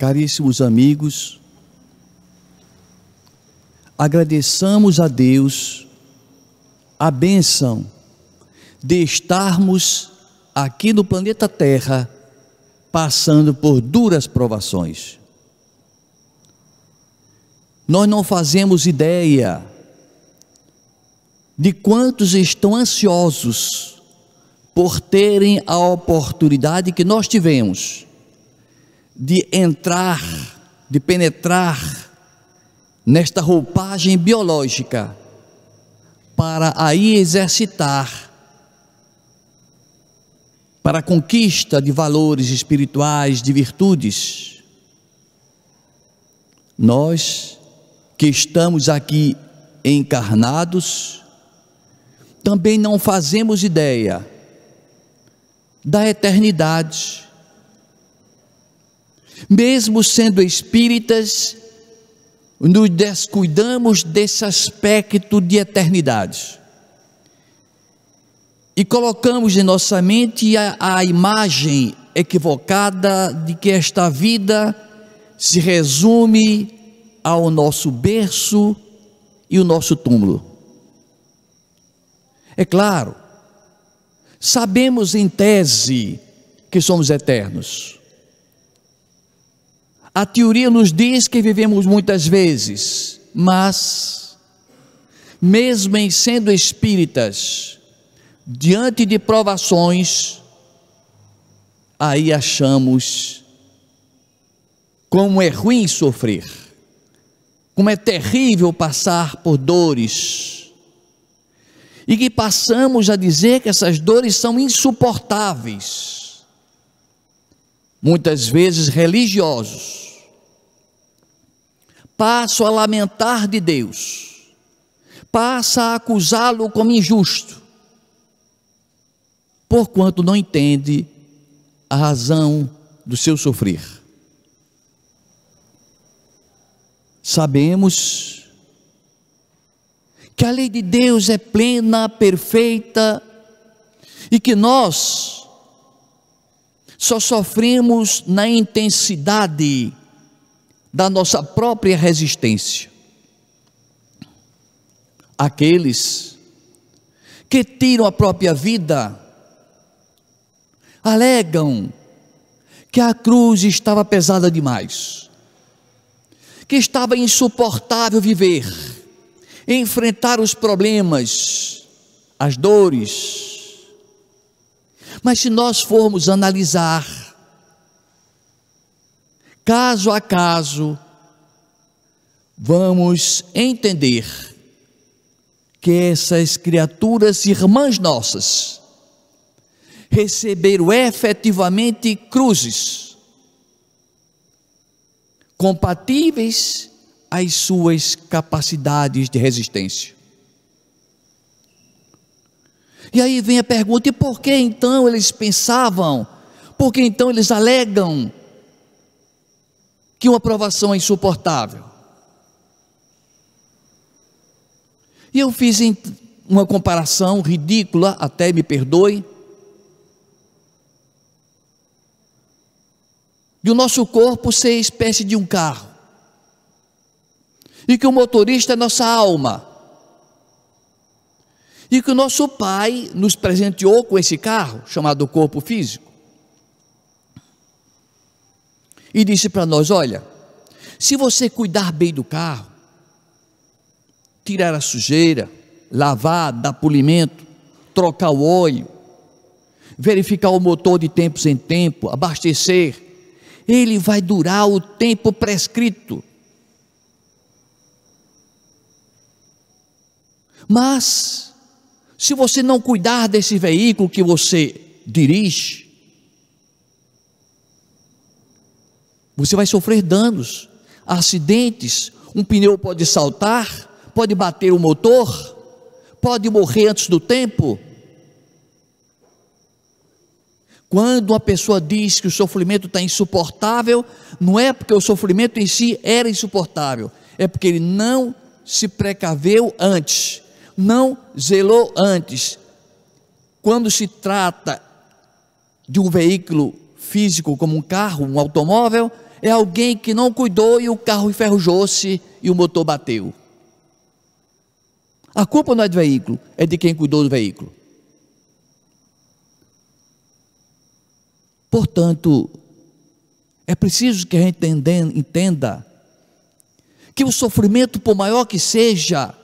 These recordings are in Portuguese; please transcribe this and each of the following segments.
Caríssimos amigos, agradeçamos a Deus a bênção de estarmos aqui no planeta Terra passando por duras provações. Nós não fazemos ideia de quantos estão ansiosos por terem a oportunidade que nós tivemos de entrar, de penetrar nesta roupagem biológica para aí exercitar para a conquista de valores espirituais, de virtudes. Nós que estamos aqui encarnados também não fazemos ideia da eternidade. Mesmo sendo espíritas, nos descuidamos desse aspecto de eternidade e colocamos em nossa mente a imagem equivocada de que esta vida se resume ao nosso berço e o nosso túmulo. É claro, sabemos em tese que somos eternos. A teoria nos diz que vivemos muitas vezes, mas, mesmo em sendo espíritas, diante de provações, aí achamos como é ruim sofrer, como é terrível passar por dores, e que passamos a dizer que essas dores são insuportáveis, muitas vezes religiosos. Passo a lamentar de Deus, passa a acusá-lo como injusto, porquanto não entende a razão do seu sofrer. Sabemos que a lei de Deus é plena, perfeita, e que nós só sofremos na intensidade da nossa própria resistência. Aqueles que tiram a própria vida alegam que a cruz estava pesada demais, que estava insuportável viver, enfrentar os problemas, as dores. Mas se nós formos analisar caso a caso, vamos entender que essas criaturas, irmãs nossas, receberam efetivamente cruzes compatíveis às suas capacidades de resistência. E aí vem a pergunta: e por que então eles pensavam, por que então eles alegam que uma provação é insuportável? E eu fiz uma comparação ridícula, até me perdoe, de o nosso corpo ser espécie de um carro, e que o motorista é nossa alma, e que o nosso Pai nos presenteou com esse carro, chamado corpo físico, e disse para nós: olha, se você cuidar bem do carro, tirar a sujeira, lavar, dar polimento, trocar o óleo, verificar o motor de tempos em tempo, abastecer, ele vai durar o tempo prescrito. Mas, se você não cuidar desse veículo que você dirige, você vai sofrer danos, acidentes, um pneu pode saltar, pode bater o motor, pode morrer antes do tempo. Quando uma pessoa diz que o sofrimento está insuportável, não é porque o sofrimento em si era insuportável, é porque ele não se precaveu antes, não zelou antes. Quando se trata de um veículo físico como um carro, um automóvel, é alguém que não cuidou e o carro enferrujou-se e o motor bateu. A culpa não é do veículo, é de quem cuidou do veículo. Portanto, é preciso que a gente entenda que o sofrimento, por maior que seja,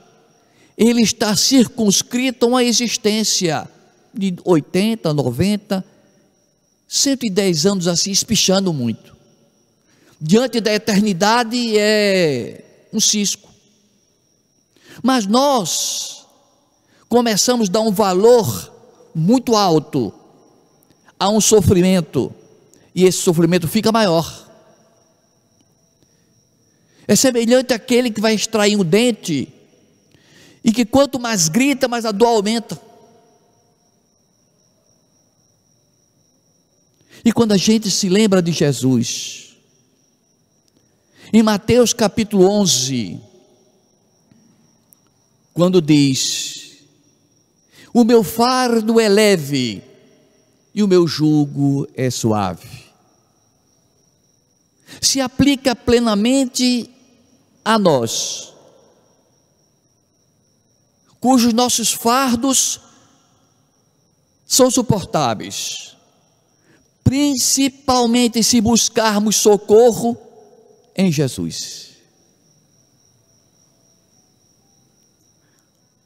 ele está circunscrito a uma existência de 80, 90, 110 anos assim, espichando muito. Diante da eternidade é um cisco. Mas nós começamos a dar um valor muito alto a um sofrimento, e esse sofrimento fica maior. É semelhante àquele que vai extrair um dente, e que quanto mais grita, mais a dor aumenta. E quando a gente se lembra de Jesus, em Mateus capítulo 11, quando diz: o meu fardo é leve e o meu jugo é suave, se aplica plenamente a nós, cujos nossos fardos são suportáveis, principalmente se buscarmos socorro em Jesus.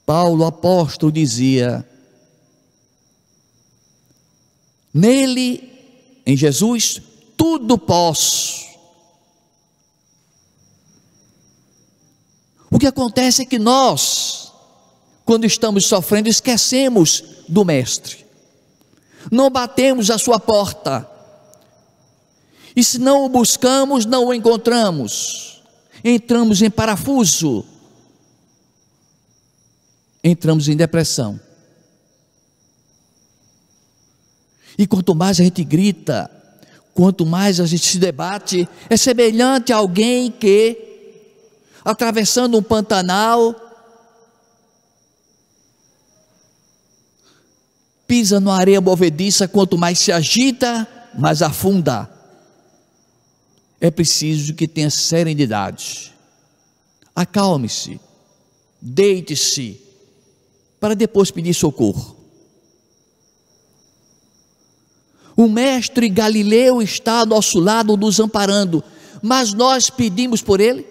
Paulo apóstolo dizia: nele, em Jesus, tudo posso. O que acontece é que nós, quando estamos sofrendo, esquecemos do Mestre, não batemos a sua porta, e se não o buscamos, não o encontramos, entramos em parafuso, entramos em depressão. E quanto mais a gente grita, quanto mais a gente se debate, é semelhante a alguém que, atravessando um Pantanal, pisa numa areia movediça, quanto mais se agita, mais afunda. É preciso que tenha serenidade. Acalme-se, deite-se, para depois pedir socorro. O mestre Galileu está ao nosso lado nos amparando, mas nós pedimos por ele?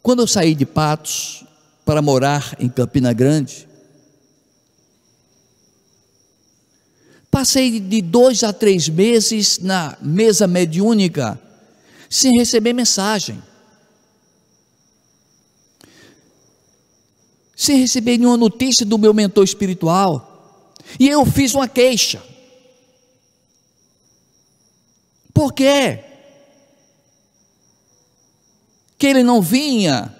Quando eu saí de Patos para morar em Campina Grande, passei de 2 a 3 meses na mesa mediúnica, sem receber mensagem, sem receber nenhuma notícia do meu mentor espiritual, e eu fiz uma queixa. Por quê? Que ele não vinha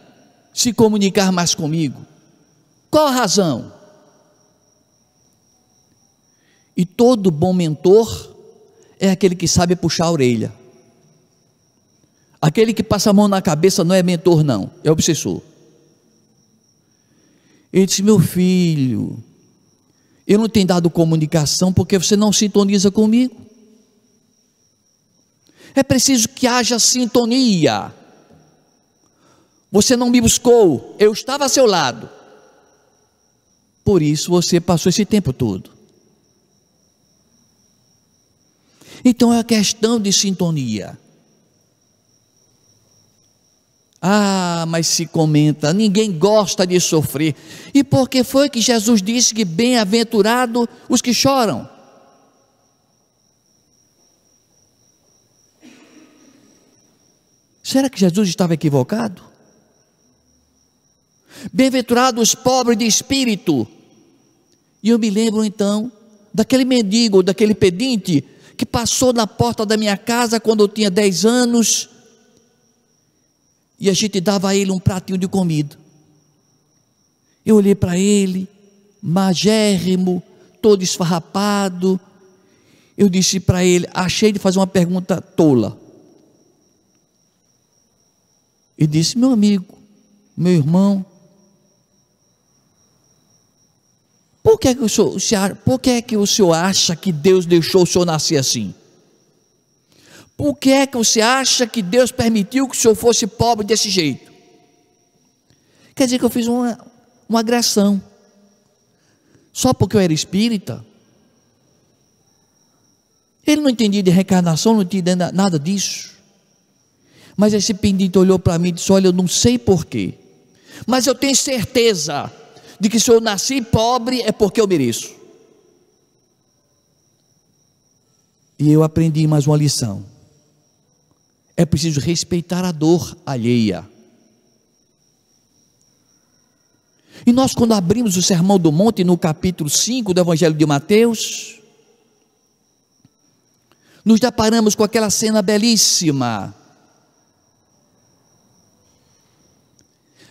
se comunicar mais comigo? Qual a razão? E todo bom mentor é aquele que sabe puxar a orelha. Aquele que passa a mão na cabeça não é mentor, não, é obsessor. Ele disse: meu filho, eu não tenho dado comunicação porque você não sintoniza comigo. É preciso que haja sintonia. Você não me buscou, eu estava a seu lado, por isso você passou esse tempo todo. Então é a questão de sintonia. Ah, mas se comenta, ninguém gosta de sofrer. E por que foi que Jesus disse que bem-aventurado os que choram? Será que Jesus estava equivocado? Bem-aventurados os pobres de espírito. E eu me lembro então daquele mendigo, daquele pedinte que passou na porta da minha casa quando eu tinha 10 anos, e a gente dava a ele um pratinho de comida. Eu olhei para ele, magérrimo, todo esfarrapado. Eu disse para ele, achei de fazer uma pergunta tola. E disse: meu amigo, meu irmão, por que é que o senhor acha que Deus deixou o senhor nascer assim? Por que é que você acha que Deus permitiu que o senhor fosse pobre desse jeito? Quer dizer que eu fiz uma agressão, só porque eu era espírita? Ele não entendia de reencarnação, não entendia nada disso. Mas esse pendente olhou para mim e disse: olha, eu não sei porquê, mas eu tenho certeza de que se eu nasci pobre é porque eu mereço. E eu aprendi mais uma lição: é preciso respeitar a dor alheia. E nós, quando abrimos o Sermão do Monte, no capítulo 5 do Evangelho de Mateus, nos deparamos com aquela cena belíssima.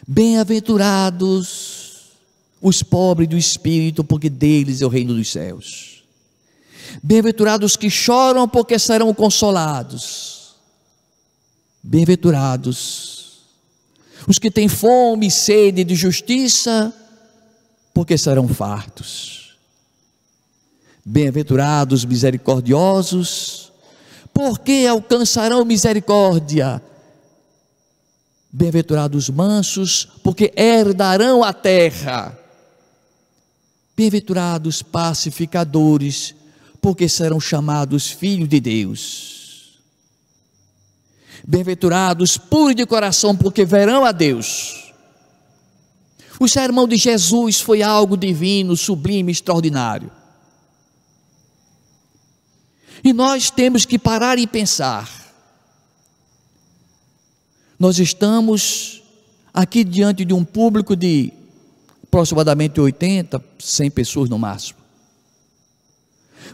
Bem-aventurados os pobres do espírito, porque deles é o reino dos céus. Bem-aventurados que choram, porque serão consolados. Bem-aventurados os que têm fome e sede de justiça, porque serão fartos. Bem-aventurados misericordiosos, porque alcançarão misericórdia. Bem-aventurados mansos, porque herdarão a terra. Bem-aventurados pacificadores, porque serão chamados filhos de Deus. Bem-aventurados puros de coração, porque verão a Deus. O sermão de Jesus foi algo divino, sublime, extraordinário. E nós temos que parar e pensar. Nós estamos aqui diante de um público de aproximadamente 80, 100 pessoas no máximo.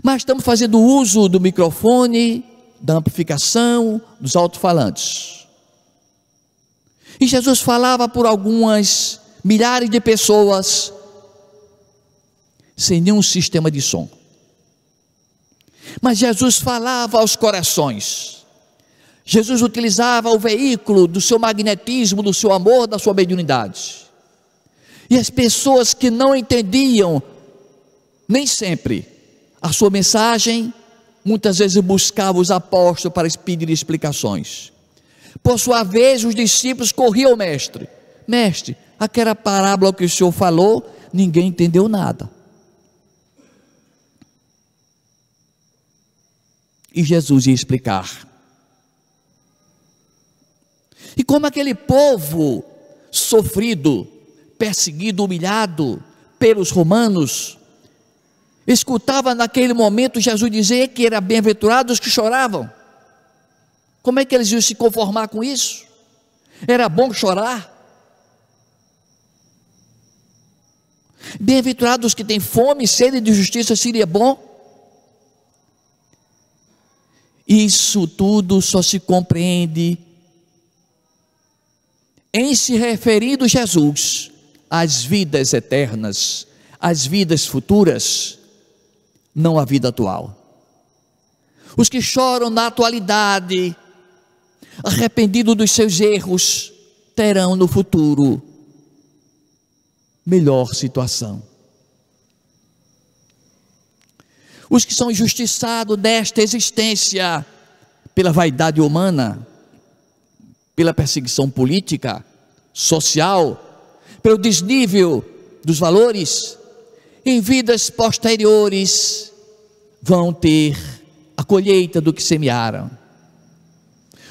Mas estamos fazendo uso do microfone, da amplificação, dos alto-falantes. E Jesus falava por algumas milhares de pessoas, sem nenhum sistema de som. Mas Jesus falava aos corações. Jesus utilizava o veículo do seu magnetismo, do seu amor, da sua mediunidade. E as pessoas que não entendiam, nem sempre, a sua mensagem, muitas vezes buscavam os apóstolos para pedir explicações. Por sua vez, os discípulos corriam ao mestre: mestre, aquela parábola que o senhor falou, ninguém entendeu nada. E Jesus ia explicar. E como aquele povo sofrido, perseguido, humilhado pelos romanos, escutava naquele momento Jesus dizer que era bem-aventurados que choravam. Como é que eles iam se conformar com isso? Era bom chorar? Bem-aventurados que têm fome e sede de justiça, seria bom? Isso tudo só se compreende em se referindo Jesus às vidas eternas, às vidas futuras, não à vida atual. Os que choram na atualidade, arrependidos dos seus erros, terão no futuro melhor situação. Os que são injustiçados nesta existência pela vaidade humana, pela perseguição política, social, pelo desnível dos valores, em vidas posteriores vão ter a colheita do que semearam.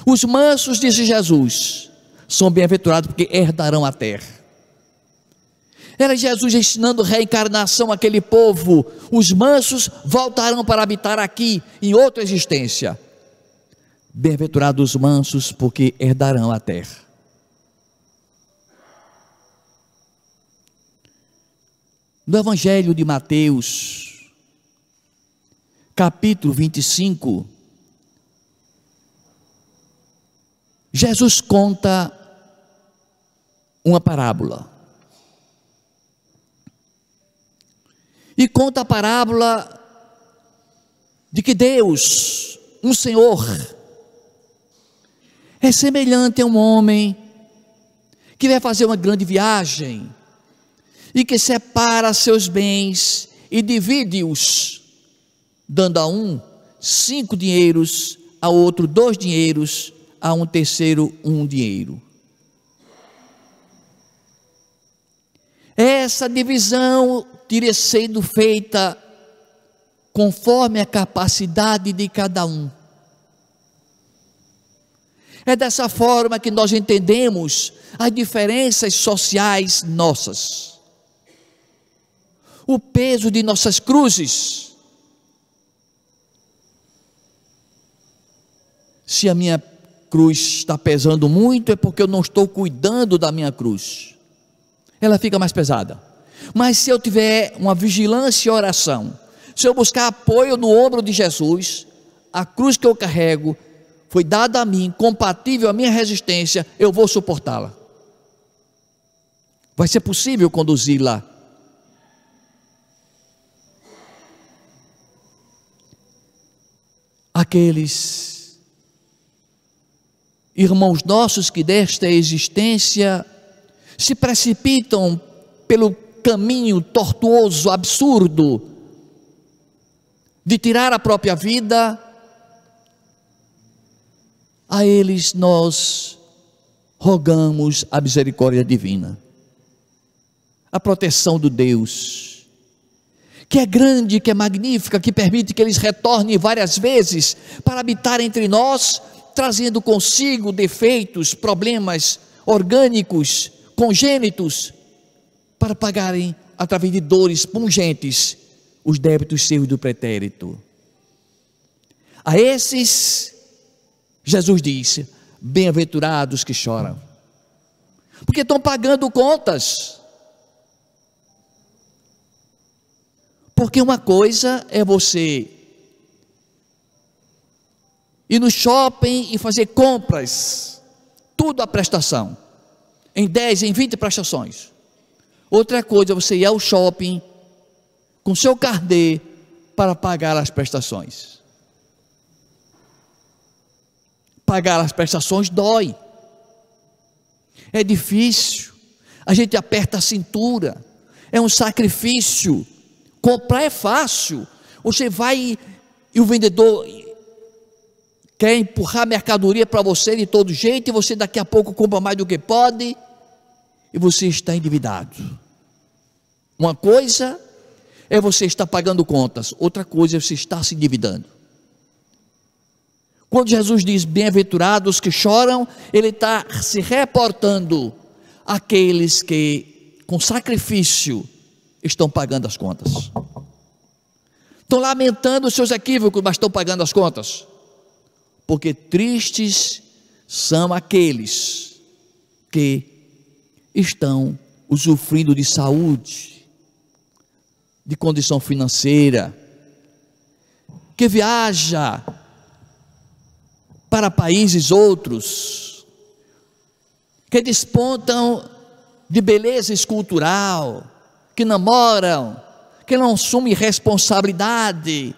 Os mansos, diz Jesus, são bem-aventurados porque herdarão a terra. Era Jesus ensinando reencarnação àquele povo. Os mansos voltarão para habitar aqui em outra existência. Bem-aventurados os mansos, porque herdarão a terra. No Evangelho de Mateus, capítulo 25, Jesus conta uma parábola. E conta a parábola de que Deus, um Senhor, é semelhante a um homem que vai fazer uma grande viagem e que separa seus bens e divide-os, dando a um 5 dinheiros, a outro 2 dinheiros, a um terceiro 1 dinheiro. Essa divisão teria sido feita conforme a capacidade de cada um. É dessa forma que nós entendemos as diferenças sociais nossas, o peso de nossas cruzes. Se a minha cruz está pesando muito, é porque eu não estou cuidando da minha cruz, ela fica mais pesada. Mas se eu tiver uma vigilância e oração, se eu buscar apoio no ombro de Jesus, a cruz que eu carrego foi dada a mim, compatível à minha resistência, eu vou suportá-la. Vai ser possível conduzi-la. Aqueles irmãos nossos que desta existência se precipitam pelo caminho tortuoso, absurdo, de tirar a própria vida, a eles nós rogamos a misericórdia divina, a proteção do Deus, que é grande, que é magnífica, que permite que eles retornem várias vezes para habitar entre nós, trazendo consigo defeitos, problemas orgânicos, congênitos, para pagarem através de dores pungentes os débitos seus do pretérito. A esses Jesus disse: bem-aventurados que choram, porque estão pagando contas. Porque uma coisa é você ir no shopping e fazer compras, tudo a prestação, em 10, em 20 prestações. Outra coisa é você ir ao shopping com seu carnê para pagar as prestações. Pagar as prestações dói, é difícil, a gente aperta a cintura, é um sacrifício. Comprar é fácil, você vai e o vendedor quer empurrar a mercadoria para você de todo jeito, e você daqui a pouco compra mais do que pode, e você está endividado. Uma coisa é você estar pagando contas, outra coisa é você estar se endividando. Quando Jesus diz bem-aventurados que choram, ele está se reportando àqueles que com sacrifício estão pagando as contas. Estão lamentando os seus equívocos, mas estão pagando as contas. Porque tristes são aqueles que estão usufruindo de saúde, de condição financeira, que viaja para países outros, que despontam de beleza escultural, que namoram, que não assumem responsabilidade.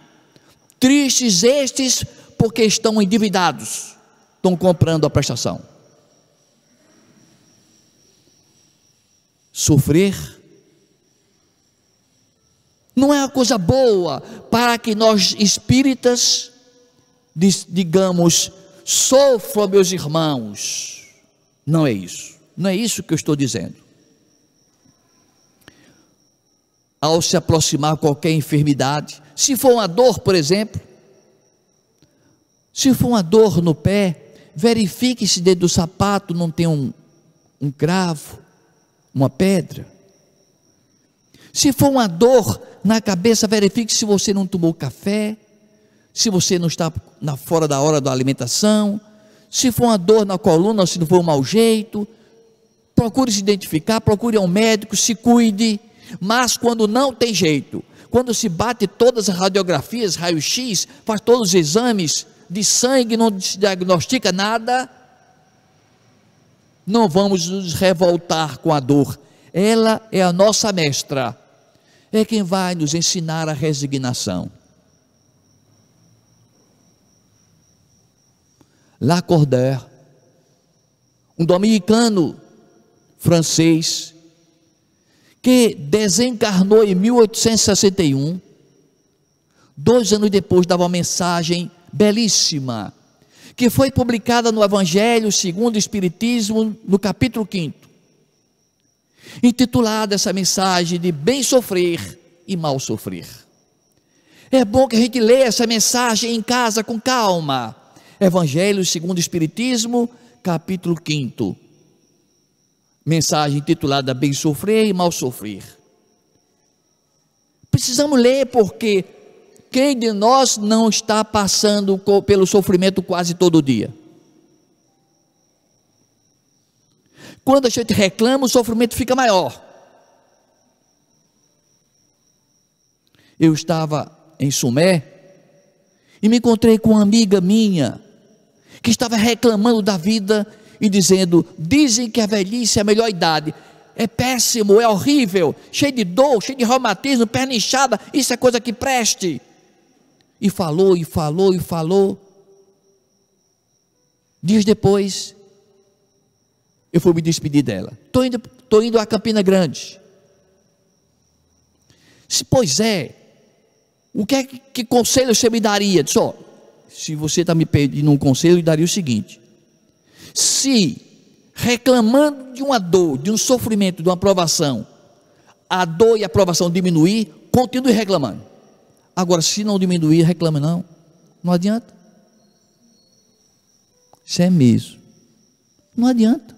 Tristes estes porque estão endividados, estão comprando a prestação. Sofrer não é uma coisa boa para que nós espíritas digamos: sofram, meus irmãos. Não é isso, não é isso que eu estou dizendo. Ao se aproximar qualquer enfermidade, se for uma dor, por exemplo, se for uma dor no pé, verifique se dentro do sapato não tem um cravo, uma pedra. Se for uma dor na cabeça, verifique se você não tomou café, se você não está fora da hora da alimentação. Se for uma dor na coluna, se não for um mau jeito, procure se identificar, procure um médico, se cuide. Mas quando não tem jeito, quando se bate todas as radiografias, raio-x, faz todos os exames de sangue, não se diagnostica nada, não vamos nos revoltar com a dor. Ela é a nossa mestra, é quem vai nos ensinar a resignação. Lacordaire, um dominicano francês, que desencarnou em 1861, 2 anos depois, dava uma mensagem belíssima, que foi publicada no Evangelho segundo o Espiritismo, no capítulo 5º, intitulada essa mensagem de bem sofrer e mal sofrer. É bom que a gente leia essa mensagem em casa com calma. Evangelho segundo o Espiritismo, capítulo 5º, mensagem intitulada bem sofrer e mal sofrer. Precisamos ler, porque quem de nós não está passando pelo sofrimento quase todo dia? Quando a gente reclama, o sofrimento fica maior. Eu estava em Sumé e me encontrei com uma amiga minha que estava reclamando da vida e dizendo: dizem que a velhice é a melhor idade, é péssimo, é horrível, cheio de dor, cheio de reumatismo, perna inchada, isso é coisa que preste. E falou, e falou, e falou. Dias depois, eu fui me despedir dela. Estou indo a Campina Grande. Pois é, que conselho você me daria? Disse: ó, se você está me pedindo um conselho, eu daria o seguinte: se reclamando de uma dor, de um sofrimento, de uma provação, a dor e a provação diminuir, continue reclamando. Agora, se não diminuir, reclame não adianta. Isso é mesmo, não adianta.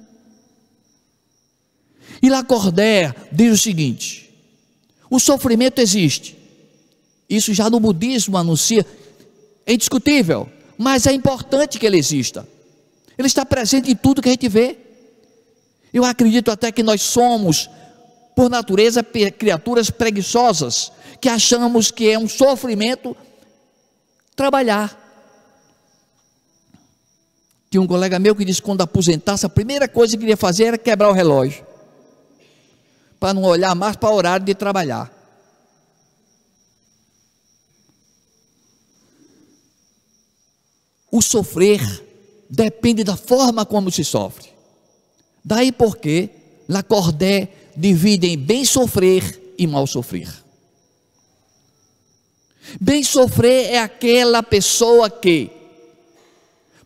E Lacordaire diz o seguinte: o sofrimento existe, isso já no budismo anuncia, é indiscutível, mas é importante que ele exista. Ele está presente em tudo que a gente vê. Eu acredito até que nós somos, por natureza, criaturas preguiçosas, que achamos que é um sofrimento trabalhar. Tinha um colega meu que disse que quando aposentasse, a primeira coisa que queria fazer era quebrar o relógio, para não olhar mais para o horário de trabalhar. O sofrer depende da forma como se sofre. Daí porque Lacordaire divide em bem sofrer e mal sofrer. Bem sofrer é aquela pessoa que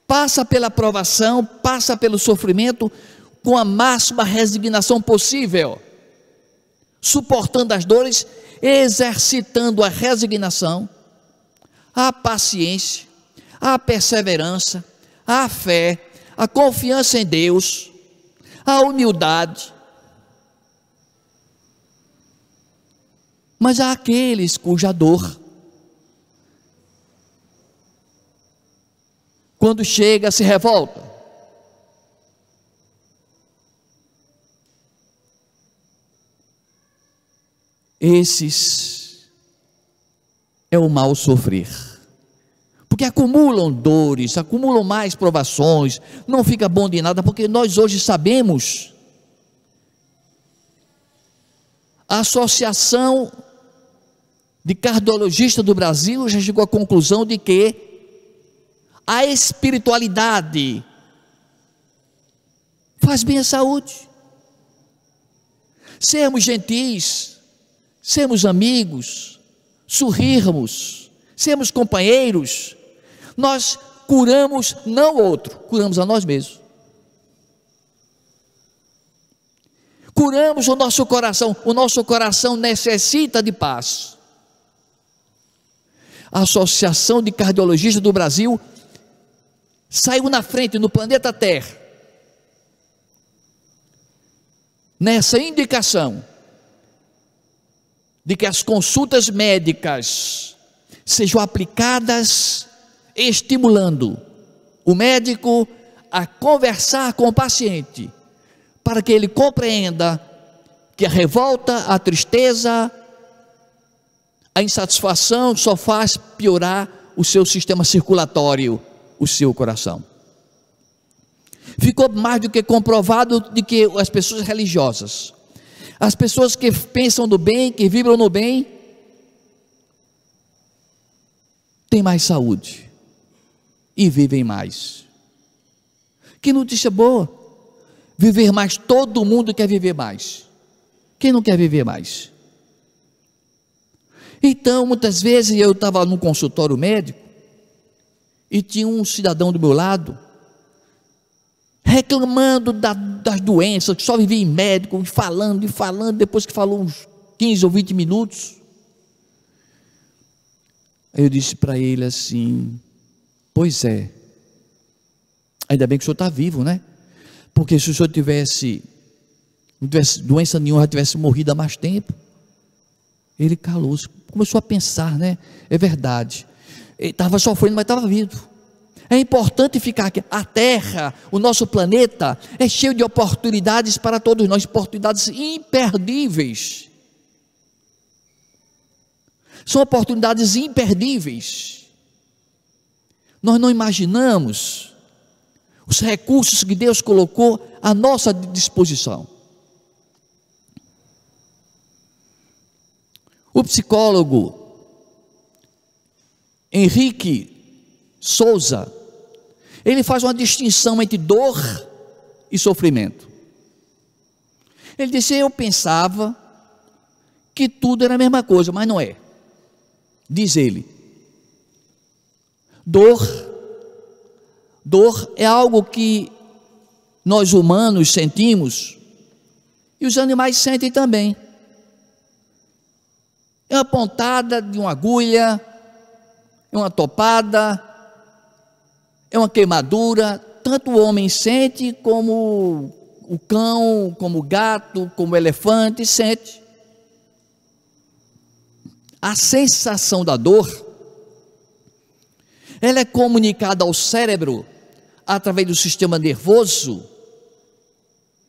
passa pela provação, passa pelo sofrimento com a máxima resignação possível, suportando as dores, exercitando a resignação, a paciência, a perseverança, a fé, a confiança em Deus, a humildade. Mas há aqueles cuja dor, quando chega, se revolta. Esses é o mal sofrer, porque acumulam dores, acumulam mais provações, não fica bom de nada, porque nós hoje sabemos, a Associação de Cardiologistas do Brasil já chegou à conclusão de que a espiritualidade faz bem à saúde. Sermos gentis, sermos amigos, sorrirmos, sermos companheiros, nós curamos não o outro, curamos a nós mesmos. Curamos o nosso coração necessita de paz. A Associação de Cardiologistas do Brasil saiu na frente no planeta Terra, nessa indicação de que as consultas médicas sejam aplicadas estimulando o médico a conversar com o paciente, para que ele compreenda que a revolta, a tristeza, a insatisfação só faz piorar o seu sistema circulatório, o seu coração. Ficou mais do que comprovado de que as pessoas religiosas, as pessoas que pensam no bem, que vibram no bem, têm mais saúde e vivem mais. Que notícia boa! Viver mais, todo mundo quer viver mais. Quem não quer viver mais? Então, muitas vezes eu estava no consultório médico e tinha um cidadão do meu lado reclamando das doenças, que só vivia em médico, e falando, depois que falou uns 15 ou 20 minutos, aí eu disse para ele assim: pois é, ainda bem que o senhor está vivo, né? Porque se o senhor não tivesse doença nenhuma, já tivesse morrido há mais tempo. Ele calou-se, começou a pensar, né? É verdade, ele estava sofrendo, mas estava vivo. É importante ficar aqui. A Terra, o nosso planeta, é cheio de oportunidades para todos nós, oportunidades imperdíveis. São oportunidades imperdíveis. Nós não imaginamos os recursos que Deus colocou à nossa disposição. O psicólogo Henrique Souza, ele faz uma distinção entre dor e sofrimento. Ele disse: eu pensava que tudo era a mesma coisa, mas não é. Diz ele: dor é algo que nós humanos sentimos e os animais sentem também. É uma pontada de uma agulha, é uma topada, é uma queimadura. Tanto o homem sente, como o cão, como o gato, como o elefante sente. A sensação da dor, ela é comunicada ao cérebro através do sistema nervoso,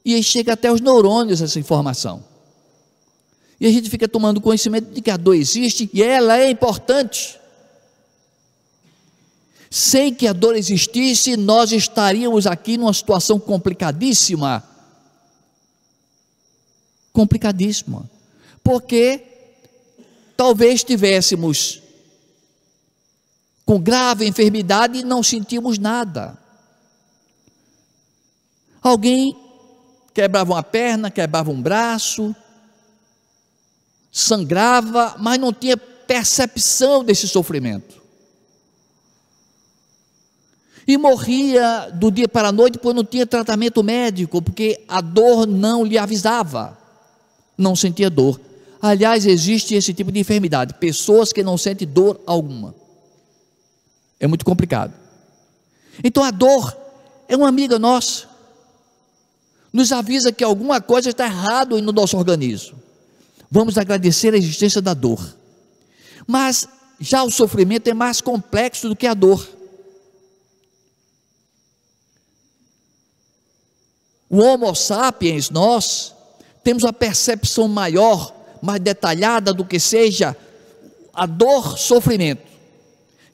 e aí chega até os neurônios essa informação. E a gente fica tomando conhecimento de que a dor existe, e ela é importante. Sem que a dor existisse, nós estaríamos aqui numa situação complicadíssima. Complicadíssima. Porque talvez estivéssemos com grave enfermidade e não sentimos nada. Alguém quebrava uma perna, quebrava um braço, sangrava, mas não tinha percepção desse sofrimento. E morria do dia para a noite, pois não tinha tratamento médico, porque a dor não lhe avisava, não sentia dor. Aliás, existe esse tipo de enfermidade, pessoas que não sentem dor alguma. É muito complicado. Então a dor é uma amiga nossa, nos avisa que alguma coisa está errada no nosso organismo. Vamos agradecer a existência da dor. Mas já o sofrimento é mais complexo do que a dor. O Homo sapiens, nós temos uma percepção maior, mais detalhada do que seja a dor, sofrimento,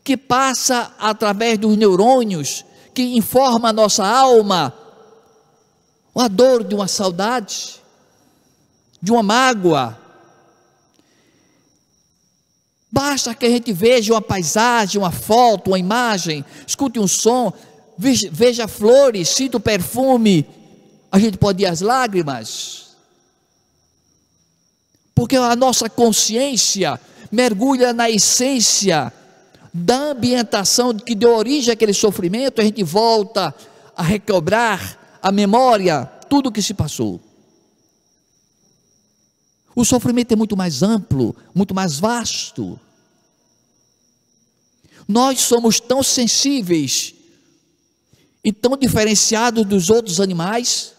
que passa através dos neurônios, que informa a nossa alma, a dor de uma saudade, de uma mágoa. Basta que a gente veja uma paisagem, uma foto, uma imagem, escute um som, veja flores, sinta o perfume, a gente pode ir às lágrimas, porque a nossa consciência mergulha na essência da ambientação que deu origem àquele sofrimento. A gente volta a recobrar a memória, tudo o que se passou. O sofrimento é muito mais amplo, muito mais vasto. Nós somos tão sensíveis e tão diferenciados dos outros animais,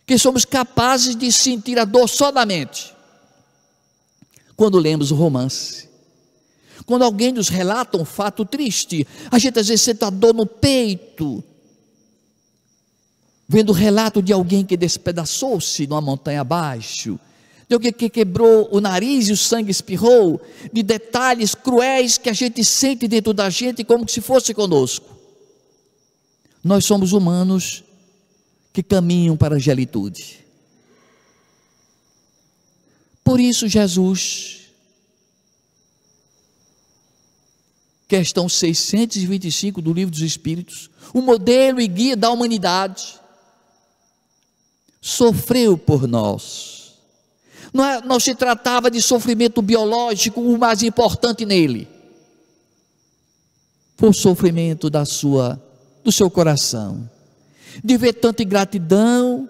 que somos capazes de sentir a dor só da mente, quando lemos o romance. Quando alguém nos relata um fato triste, a gente às vezes sente a dor no peito, vendo o relato de alguém que despedaçou-se numa montanha abaixo, de alguém que quebrou o nariz e o sangue espirrou, de detalhes cruéis que a gente sente dentro da gente como se fosse conosco. Nós somos humanos que caminham para a angelitude. Por isso Jesus, questão 625 do Livro dos Espíritos, o modelo e guia da humanidade, sofreu por nós. Não se tratava de sofrimento biológico, o mais importante nele. Foi o sofrimento do seu coração, de ver tanta ingratidão,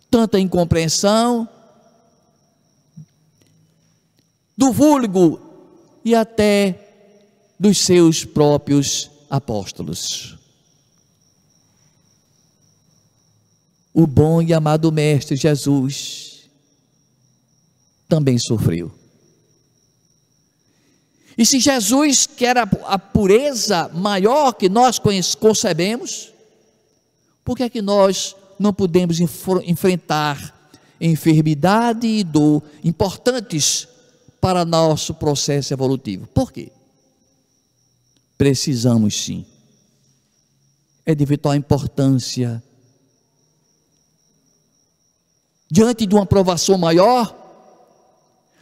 tanta incompreensão, do vulgo e até dos seus próprios apóstolos. O bom e amado Mestre Jesus também sofreu. E se Jesus, que era a pureza maior que nós concebemos, por que é que nós não podemos enfrentar enfermidade e dor importantes para nosso processo evolutivo? Por quê? Precisamos sim. É de vital importância. Diante de uma provação maior,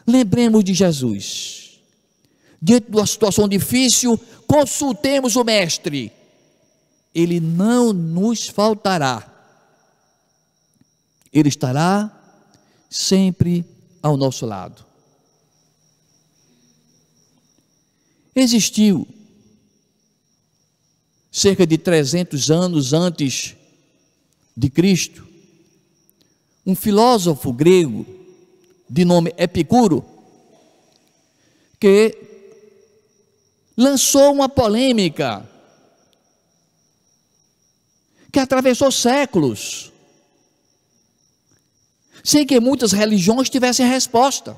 lembremos de Jesus. Diante de uma situação difícil, consultemos o Mestre. Ele não nos faltará. Ele estará sempre ao nosso lado. Existiu, cerca de 300 anos antes de Cristo, um filósofo grego de nome Epicuro, que lançou uma polêmica que atravessou séculos, sem que muitas religiões tivessem resposta.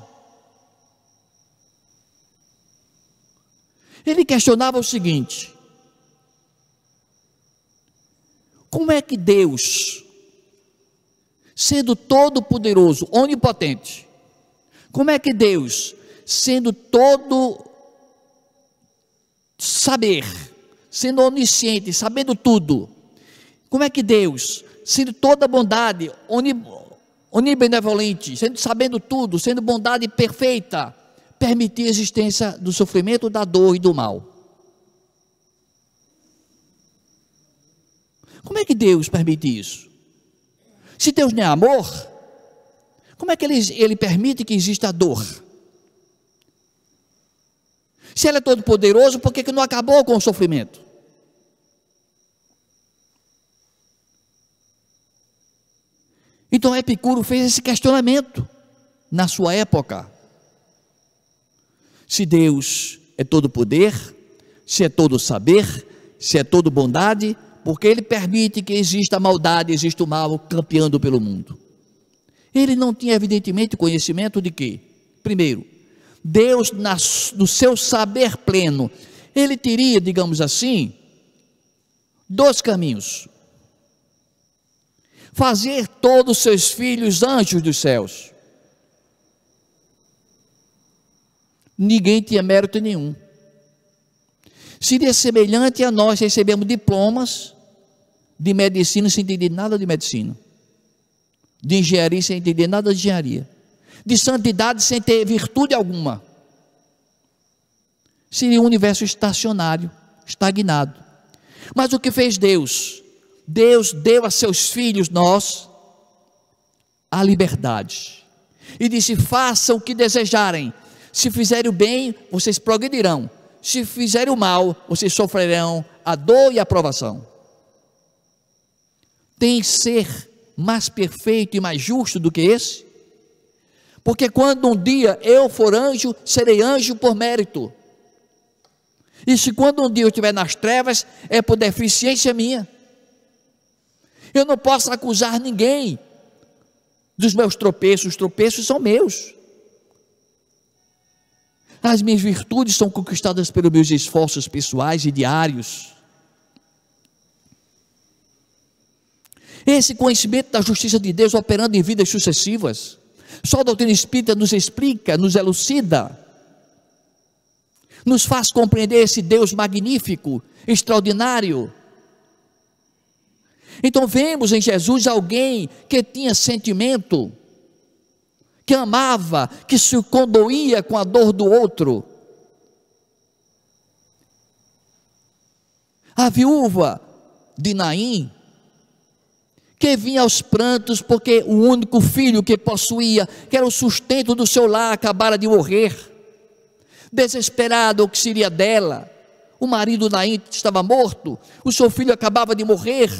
Ele questionava o seguinte: como é que Deus, sendo todo-poderoso, onipotente, como é que Deus, sendo todo saber, sendo onisciente, sabendo tudo, como é que Deus, sendo toda bondade, onibenevolente, sabendo tudo, sendo bondade perfeita, permitir a existência do sofrimento, da dor e do mal? Como é que Deus permite isso? Se Deus não é amor, como é que ele permite que exista a dor? Se Ele é todo poderoso, por que não acabou com o sofrimento? Então Epicuro fez esse questionamento na sua época. Se Deus é todo poder, se é todo saber, se é todo bondade, porque Ele permite que exista a maldade, exista o mal campeando pelo mundo? Ele não tinha evidentemente conhecimento de quê? Primeiro, Deus, no seu saber pleno, Ele teria, digamos assim, dois caminhos: fazer todos os seus filhos anjos dos céus. Ninguém tinha mérito nenhum. Seria semelhante a nós recebemos diplomas de medicina sem entender nada de medicina, de engenharia sem entender nada de engenharia, de santidade sem ter virtude alguma. Seria um universo estacionário, estagnado. Mas o que fez Deus? Deus deu a seus filhos, nós, a liberdade, e disse: façam o que desejarem. Se fizerem o bem, vocês progredirão. Se fizerem o mal, vocês sofrerão a dor e a provação. Tem ser mais perfeito e mais justo do que esse? Porque quando um dia eu for anjo, serei anjo por mérito. E se quando um dia eu estiver nas trevas, é por deficiência minha. Eu não posso acusar ninguém dos meus tropeços. Os tropeços são meus. As minhas virtudes são conquistadas pelos meus esforços pessoais e diários. Esse conhecimento da justiça de Deus operando em vidas sucessivas, só a doutrina espírita nos explica, nos elucida, nos faz compreender esse Deus magnífico, extraordinário. Então vemos em Jesus alguém que tinha sentimento, que amava, que se condoía com a dor do outro. A viúva de Naim, que vinha aos prantos, porque o único filho que possuía, que era o sustento do seu lar, acabara de morrer. Desesperado, o que seria dela? O marido Naim estava morto, o seu filho acabava de morrer.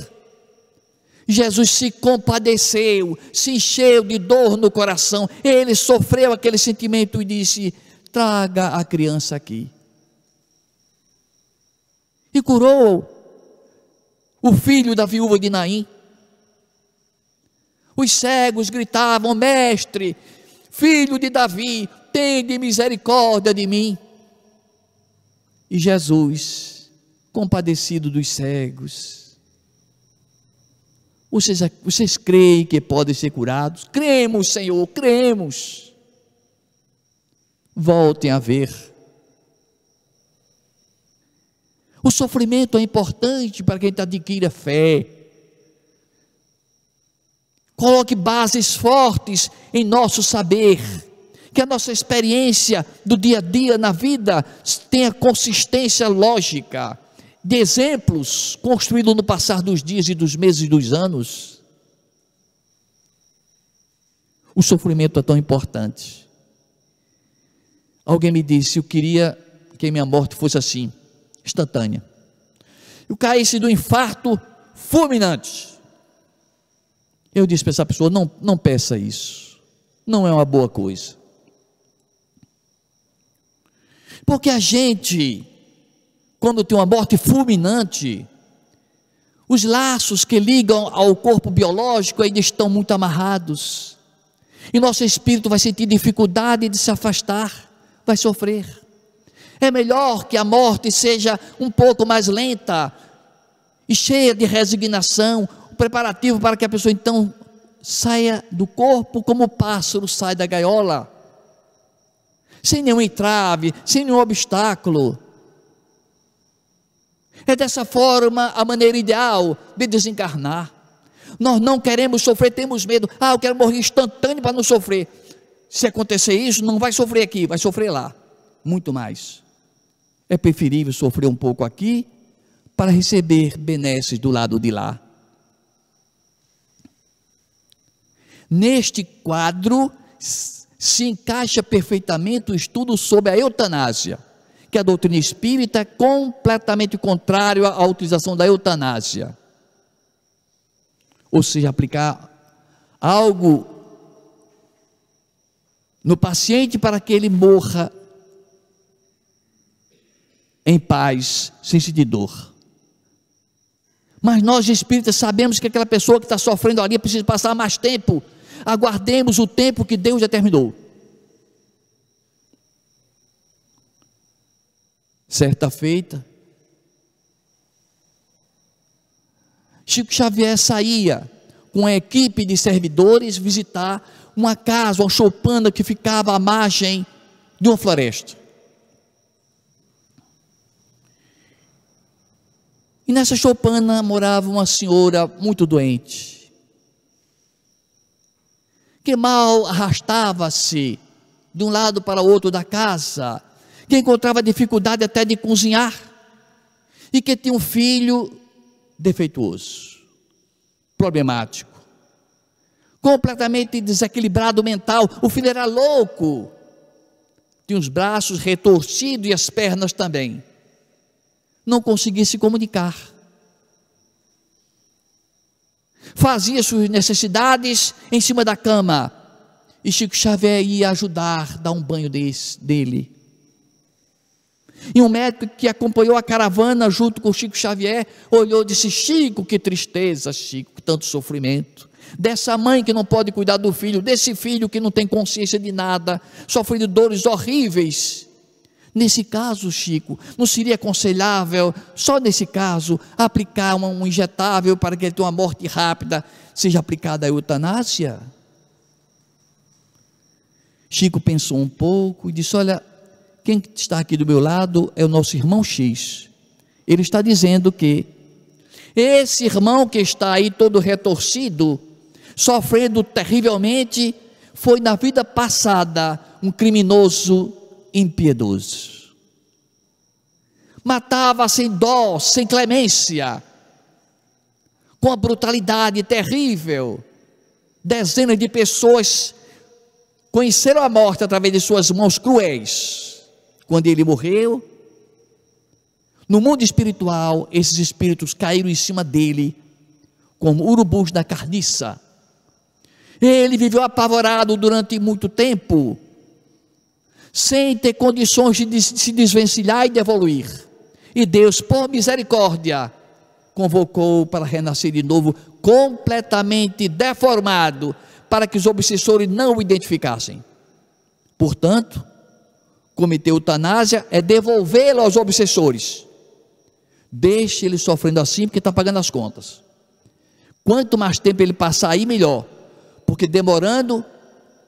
Jesus se compadeceu, se encheu de dor no coração, ele sofreu aquele sentimento e disse: traga a criança aqui. E curou o filho da viúva de Naim. Os cegos gritavam: mestre, filho de Davi, tende misericórdia de mim. E Jesus, compadecido dos cegos: vocês creem que podem ser curados? Cremos, Senhor, cremos. Voltem a ver. O sofrimento é importante para quem adquire fé. Coloque bases fortes em nosso saber, que a nossa experiência do dia a dia na vida tenha consistência lógica, de exemplos construídos no passar dos dias e dos meses e dos anos. O sofrimento é tão importante. Alguém me disse: eu queria que minha morte fosse assim, instantânea. Eu caísse do infarto fulminante. Eu disse para essa pessoa: não peça isso, não é uma boa coisa. Porque a gente, quando tem uma morte fulminante, os laços que ligam ao corpo biológico ainda estão muito amarrados, e nosso espírito vai sentir dificuldade de se afastar, vai sofrer. É melhor que a morte seja um pouco mais lenta e cheia de resignação, o preparativo para que a pessoa então saia do corpo como o pássaro sai da gaiola, sem nenhum entrave, sem nenhum obstáculo. É dessa forma a maneira ideal de desencarnar. Nós não queremos sofrer, temos medo. Eu quero morrer instantâneo para não sofrer. Se acontecer isso, não vai sofrer aqui, vai sofrer lá, muito mais. É preferível sofrer um pouco aqui para receber benesses do lado de lá. Neste quadro se encaixa perfeitamente o estudo sobre a eutanásia, que a doutrina espírita é completamente contrária à utilização da eutanásia, ou seja, aplicar algo no paciente para que ele morra em paz, sem sentir dor. Mas nós espíritas sabemos que aquela pessoa que está sofrendo ali precisa passar mais tempo. Aguardemos o tempo que Deus determinou. Certa feita, Chico Xavier saía com uma equipe de servidores visitar uma casa, uma choupana que ficava à margem de uma floresta. E nessa choupana morava uma senhora muito doente, que mal arrastava-se de um lado para o outro da casa, que encontrava dificuldade até de cozinhar, e que tinha um filho defeituoso, problemático, completamente desequilibrado mental. O filho era louco, tinha os braços retorcidos e as pernas também, não conseguia se comunicar, fazia suas necessidades em cima da cama, e Chico Xavier ia ajudar, dar um banho dele. E um médico que acompanhou a caravana junto com Chico Xavier olhou e disse: Chico, que tristeza, Chico, que tanto sofrimento, dessa mãe que não pode cuidar do filho, desse filho que não tem consciência de nada, sofrendo dores horríveis. Nesse caso, Chico, não seria aconselhável, só nesse caso, aplicar um injetável para que ele tenha uma morte rápida, seja aplicada a eutanásia? Chico pensou um pouco e disse: olha, quem está aqui do meu lado é o nosso irmão X. Ele está dizendo que esse irmão que está aí todo retorcido, sofrendo terrivelmente, foi na vida passada um criminoso impiedoso, matava sem dó, sem clemência, com a brutalidade terrível. Dezenas de pessoas conheceram a morte através de suas mãos cruéis. Quando ele morreu, no mundo espiritual, esses espíritos caíram em cima dele, como urubus da carniça. Ele viveu apavorado durante muito tempo, sem ter condições de se desvencilhar e de evoluir. E Deus, por misericórdia, convocou para renascer de novo, completamente deformado, para que os obsessores não o identificassem. Portanto, cometer eutanásia é devolvê-lo aos obsessores. Deixe ele sofrendo assim, porque está pagando as contas. Quanto mais tempo ele passar aí, melhor, porque demorando,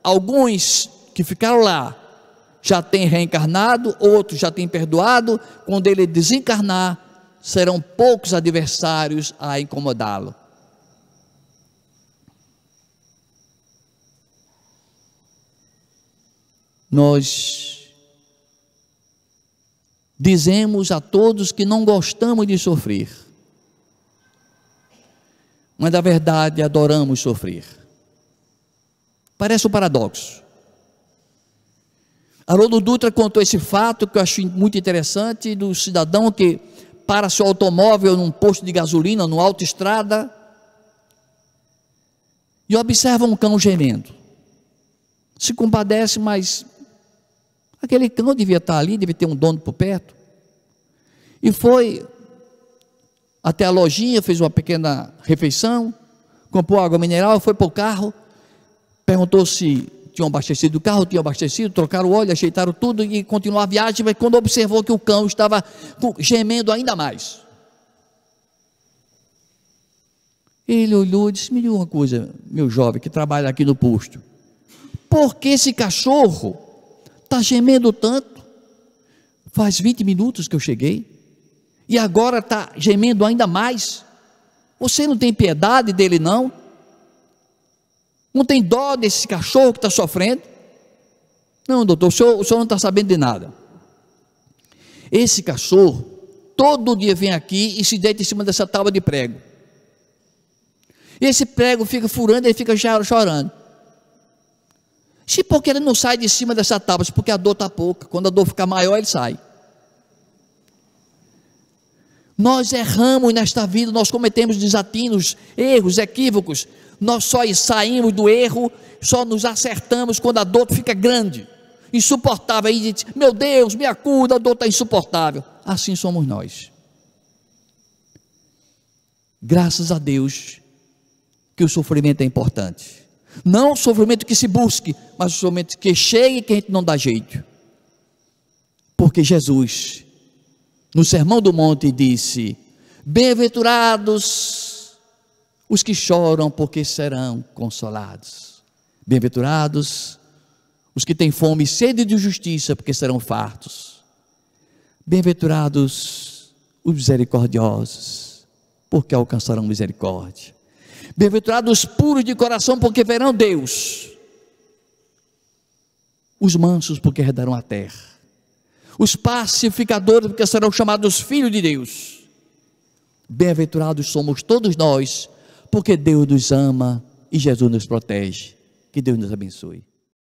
alguns que ficaram lá já têm reencarnado, outros já têm perdoado. Quando ele desencarnar, serão poucos adversários a incomodá-lo. Nós dizemos a todos que não gostamos de sofrer, mas na verdade adoramos sofrer. Parece um paradoxo. Haroldo Dutra contou esse fato que eu acho muito interessante, do cidadão que para seu automóvel num posto de gasolina, numa autoestrada, e observa um cão gemendo. Se compadece, mas aquele cão devia estar ali, devia ter um dono por perto. E foi até a lojinha, fez uma pequena refeição, comprou água mineral, foi para o carro, perguntou se tinham abastecido o carro, tinham abastecido, trocaram o óleo, ajeitaram tudo e continuou a viagem, mas quando observou que o cão estava gemendo ainda mais, ele olhou e disse: me diga uma coisa, meu jovem que trabalha aqui no posto, por que esse cachorro está gemendo tanto? Faz 20 minutos que eu cheguei e agora está gemendo ainda mais. Você não tem piedade dele não? Não tem dó desse cachorro que está sofrendo? Não, doutor, o senhor não está sabendo de nada. Esse cachorro todo dia vem aqui e se deita em cima dessa tábua de prego. E esse prego fica furando, ele fica chorando. Se porque ele não sai de cima dessa tábua, porque a dor está pouca. Quando a dor ficar maior, ele sai. Nós erramos nesta vida, nós cometemos desatinos, erros, equívocos. Nós só saímos do erro, só nos acertamos quando a dor fica grande, insuportável. Aí diz: meu Deus, me acuda, a dor está insuportável. Assim somos nós. Graças a Deus que o sofrimento é importante. Não o sofrimento que se busque, mas o sofrimento que chegue e que a gente não dá jeito. Porque Jesus, no Sermão do Monte, disse: bem-aventurados os que choram, porque serão consolados. Bem-aventurados os que têm fome e sede de justiça, porque serão fartos. Bem-aventurados os misericordiosos, porque alcançarão misericórdia. Bem-aventurados os puros de coração, porque verão Deus. Os mansos, porque herdarão a terra. Os pacificadores, porque serão chamados filhos de Deus. Bem-aventurados somos todos nós, porque Deus nos ama e Jesus nos protege. Que Deus nos abençoe.